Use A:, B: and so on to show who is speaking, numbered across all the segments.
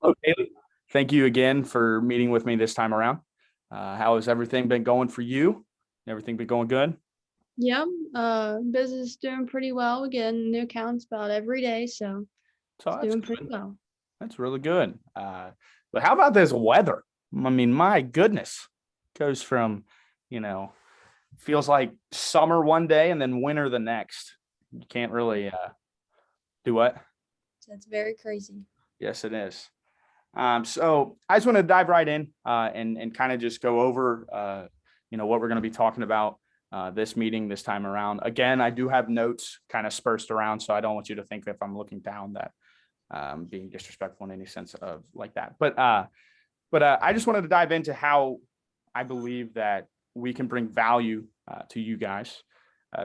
A: Hello, Haley. Thank you again for meeting with me this time around. How has everything been going for you? Everything been going good?
B: Yeah, business is doing pretty well. We get new accounts about every day, so
A: So
B: it's
A: that's
B: doing pretty
A: good.
B: well.
A: That's really good. But how about this weather? I mean, my goodness, goes from, you know, feels like summer one day and then winter the next. You can't really do what?
B: So it's very crazy.
A: Yes, it is. So I just want to dive right in and kind of just go over, what we're going to be talking about this meeting this time around. Again, I do have notes kind of dispersed around, so I don't want you to think if I'm looking down that being disrespectful in any sense of like that. But I just wanted to dive into how I believe that we can bring value to you guys.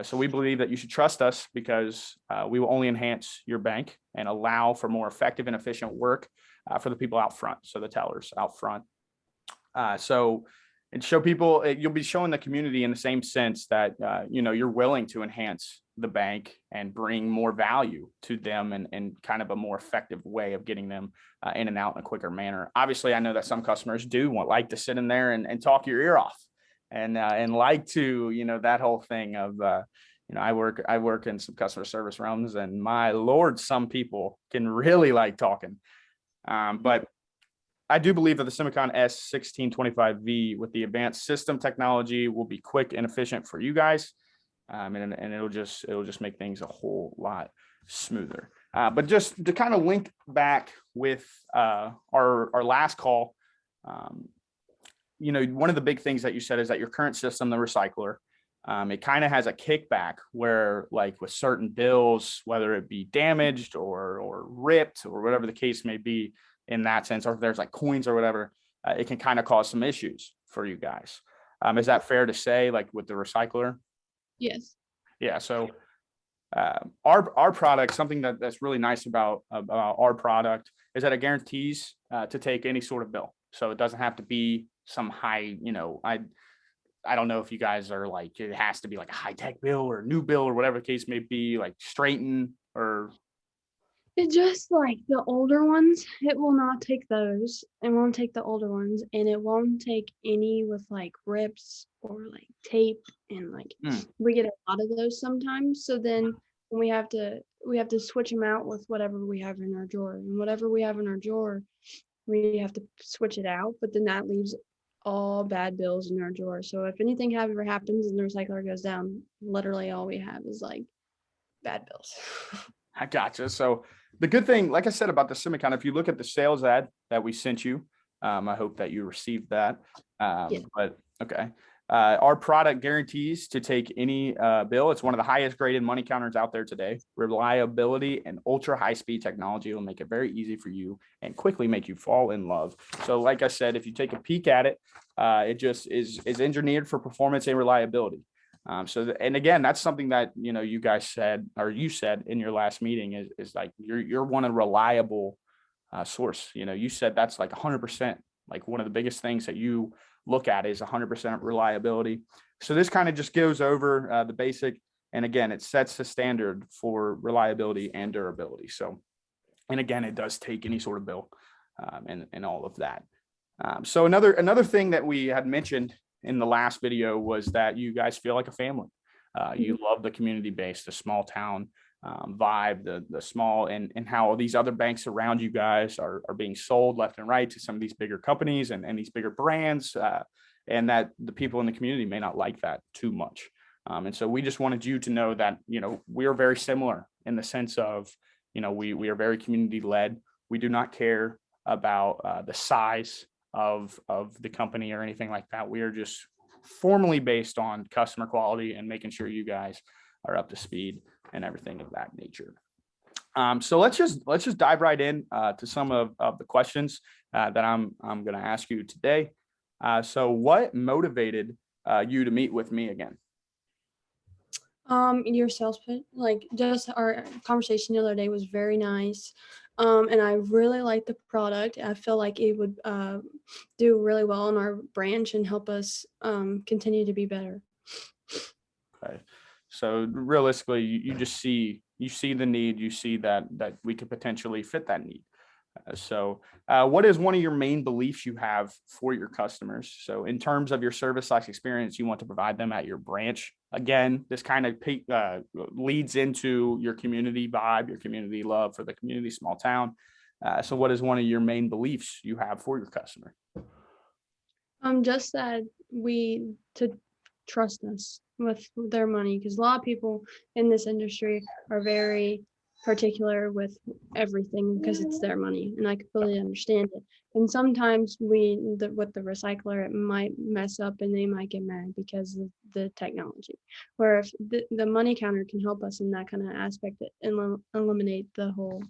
A: So we believe that you should trust us because we will only enhance your bank and allow for more effective and efficient work for the people out front. So the tellers out front. So and show people you'll be showing the community in the same sense that you're willing to enhance the bank and bring more value to them and kind of a more effective way of getting them in and out in a quicker manner. Obviously, I know that some customers do like to sit in there and talk your ear off and like to that whole thing of I work in some customer service realms, and my lord, some people can really like talking. But I do believe that the Simicon S1625V with the advanced system technology will be quick and efficient for you guys, and it'll just make things a whole lot smoother. But just to kind of link back with our last call, um, one of the big things that you said is that your current system, the recycler, it kind of has a kickback where, like with certain bills, whether it be damaged or ripped or whatever the case may be, in that sense, or if there's like coins or whatever, it can kind of cause some issues for you guys. Is that fair to say, like with the recycler?
B: Yes.
A: Yeah. So our product, something that's really nice about our product is that it guarantees to take any sort of bill. So it doesn't have to be some high, I don't know if you guys are like, it has to be like a high tech bill or a new bill or whatever the case may be, like straighten or
B: It just like the older ones, it will not take those. It won't take the older ones, and it won't take any with like rips or like tape, and like
A: hmm,
B: we get a lot of those sometimes. So then when we have to switch them out with whatever we have in our drawer, and whatever we have in our drawer, we have to switch it out. But then that leaves all bad bills in our drawer. So if anything ever happens and the recycler goes down, literally all we have is like bad bills.
A: I gotcha. So the good thing, like I said about the Simicon, if you look at the sales ad that we sent you, I hope that you received that.
B: Yeah.
A: But okay. Our product guarantees to take any bill. It's one of the highest graded money counters out there today. Reliability and ultra high speed technology will make it very easy for you and quickly make you fall in love. So, like I said, if you take a peek at it, it just is engineered for performance and reliability. And again, that's something that you guys said, or you said in your last meeting, is like you're one of reliable source. You said that's like 100%. Like one of the biggest things that you look at is 100% reliability. So this kind of just goes over the basic, and again, it sets the standard for reliability and durability. So, and again, it does take any sort of bill, and all of that. So another thing that we had mentioned in the last video was that you guys feel like a family. You love the community base, the small town vibe, the small, and how these other banks around you guys are being sold left and right to some of these bigger companies and these bigger brands, and that the people in the community may not like that too much. And so we just wanted you to know that we are very similar in the sense of we are very community led. We do not care about the size of the company or anything like that. We are just formally based on customer quality and making sure you guys are up to speed and everything of that nature. So let's just dive right in to some of the questions that I'm going to ask you today. So what motivated you to meet with me again?
B: Your sales pitch, like just our conversation the other day was very nice. And I really like the product. I feel like it would do really well in our branch and help us continue to be better.
A: Okay. So realistically, you just see the need, you see that we could potentially fit that need. What is one of your main beliefs you have for your customers? So in terms of your service/experience you want to provide them at your branch, again, this kind of leads into your community vibe, your community love for the community, small town. So what is one of your main beliefs you have for your customer?
B: Just that to trust us with their money, because a lot of people in this industry are very particular with everything because it's their money, and I completely understand it. And sometimes with the recycler, it might mess up and they might get mad because of the technology. Where if the money counter can help us in that kind of aspect and eliminate the whole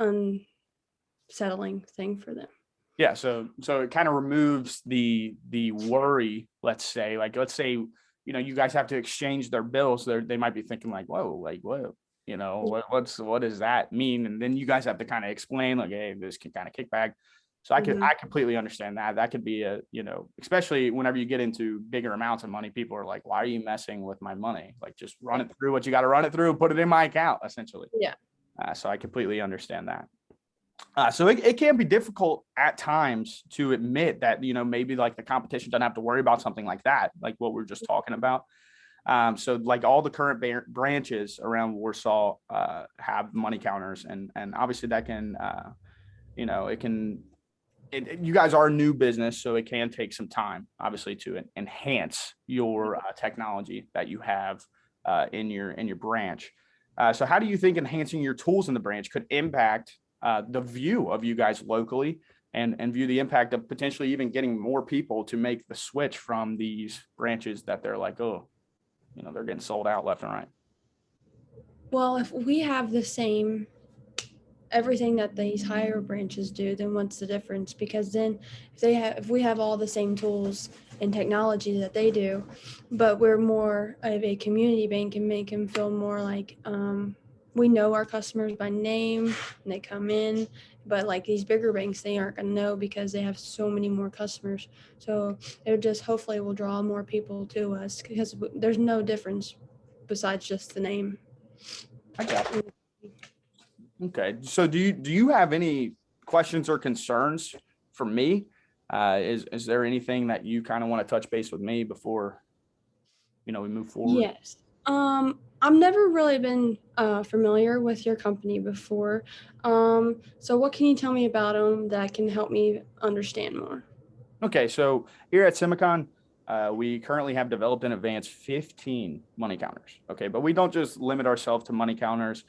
B: unsettling thing for them.
A: Yeah, so it kind of removes the worry, let's say, you guys have to exchange their bills. They might be thinking like, whoa, like what, what does that mean? And then you guys have to kind of explain like, hey, this can kind of kick back. So I completely understand that. That could be especially whenever you get into bigger amounts of money, people are like, why are you messing with my money? Like just run it through what you got to run it through, put it in my account, essentially.
B: Yeah.
A: So I completely understand that. So it can be difficult at times to admit that, maybe like the competition doesn't have to worry about something like that, like what we're just talking about. So like all the current branches around Warsaw have money counters, and obviously that can, you guys are a new business, so it can take some time, obviously, to enhance your technology that you have in your branch. So how do you think enhancing your tools in the branch could impact the view of you guys locally, and view the impact of potentially even getting more people to make the switch from these branches that they're like, oh, they're getting sold out left and right?
B: Well, if we have the same everything that these higher branches do, then what's the difference? Because then if we have all the same tools and technology that they do, but we're more of a community bank and make them feel more like we know our customers by name and they come in. But like these bigger banks, they aren't going to know because they have so many more customers. So it just hopefully will draw more people to us because there's no difference besides just the name.
A: I got it. Okay. So do you have any questions or concerns for me? Is there anything that you kind of want to touch base with me before, we move forward?
B: Yes. I've never really been familiar with your company before. So what can you tell me about them that can help me understand more?
A: Okay. So here at Simicon, we currently have developed and advanced 15 money counters. Okay. But we don't just limit ourselves to money counters.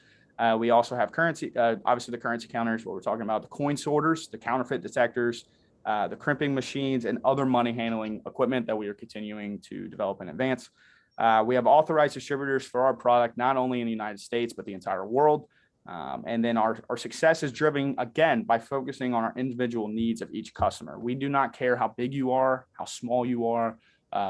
A: We also have currency, obviously the currency counters, what we're talking about, the coin sorters, the counterfeit detectors, the crimping machines, and other money handling equipment that we are continuing to develop and advance. We have authorized distributors for our product, not only in the United States, but the entire world. And then our success is driven, again, by focusing on our individual needs of each customer. We do not care how big you are, how small you are.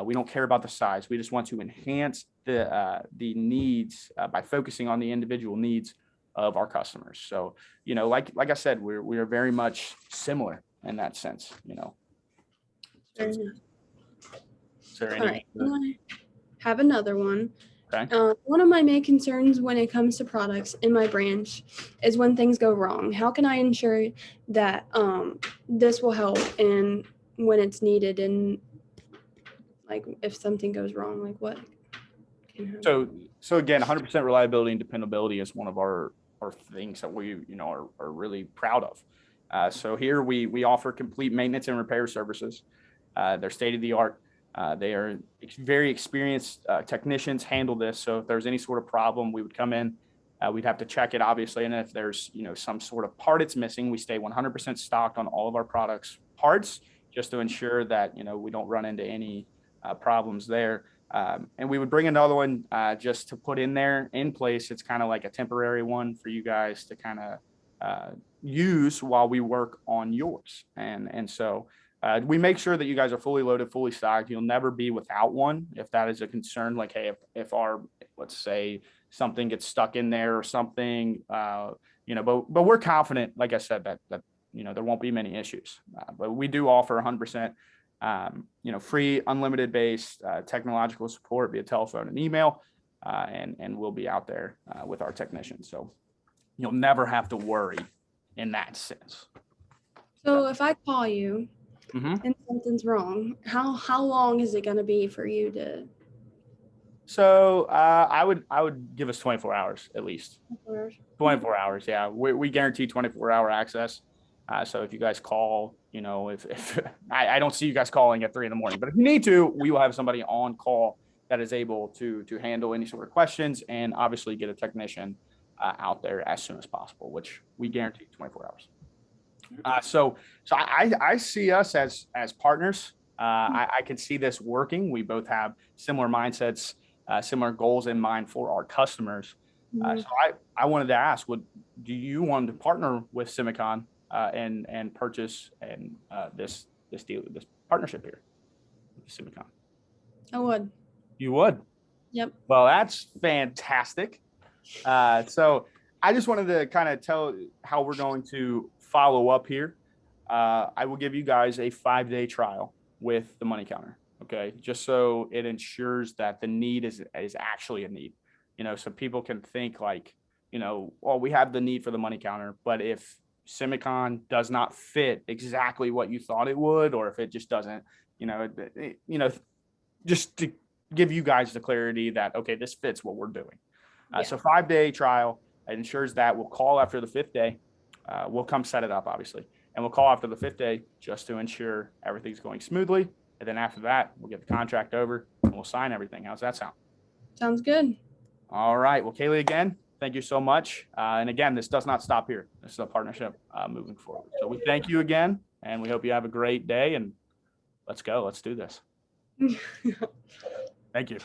A: We don't care about the size. We just want to enhance the needs by focusing on the individual needs of our customers. So, like I said, we are very much similar in that sense. Is there
B: All
A: any?
B: right. I have another one.
A: Okay.
B: One of my main concerns when it comes to products in my branch is when things go wrong. How can I ensure that this will help and when it's needed, and like if something goes wrong, like what can happen?
A: So again, 100% reliability and dependability is one of our things that we are really proud of. So here we offer complete maintenance and repair services. They're state of the art. They are very experienced technicians handle this. So if there's any sort of problem, we would come in. We'd have to check it, obviously, and if there's some sort of part it's missing, we stay 100% stocked on all of our products parts, just to ensure that we don't run into any problems there. And we would bring another one just to put in place. It's kind of like a temporary one for you guys to kind of use while we work on yours. And so we make sure that you guys are fully loaded, fully stocked. You'll never be without one. If that is a concern, like, hey, if let's say something gets stuck in there or something, but we're confident, like I said, that there won't be many issues. But we do offer 100%, free, unlimited based technological support via telephone and email, and we'll be out there with our technicians. So you'll never have to worry in that sense.
B: So if I call you
A: Mhm.
B: and something's wrong, how long is it gonna be for you to?
A: So I would give us 24 hours at least. 24 hours. Yeah. We guarantee 24-hour access. So if you guys call, if I don't see you guys calling at 3 a.m, but if you need to, we will have somebody on call that is able to handle any sort of questions and obviously get a technician out there as soon as possible, which we guarantee 24 hours. So I see us as partners. I can see this working. We both have similar mindsets, similar goals in mind for our customers. So I wanted to ask, do you want to partner with Simicon and purchase and this deal, this partnership here with Simicon?
B: I would.
A: You would.
B: Yep.
A: Well, that's fantastic. So I just wanted to kind of tell how we're going to follow up here. I will give you guys a 5-day trial with the money counter. Okay. Just so it ensures that the need is actually a need. So people can think like, well, we have the need for the money counter, but if Simicon does not fit exactly what you thought it would, or if it just doesn't, just to give you guys the clarity that, okay, this fits what we're doing.
B: Yeah.
A: So 5-day trial, it ensures that we'll call after the 5th day. We'll come set it up, obviously. And we'll call after the 5th day just to ensure everything's going smoothly. And then after that, we'll get the contract over and we'll sign everything. How's that sound?
B: Sounds good.
A: All right. Well, Kaylee, again, thank you so much. And again, this does not stop here. This is a partnership moving forward. So we thank you again, and we hope you have a great day. And let's go. Let's do this. Thank you.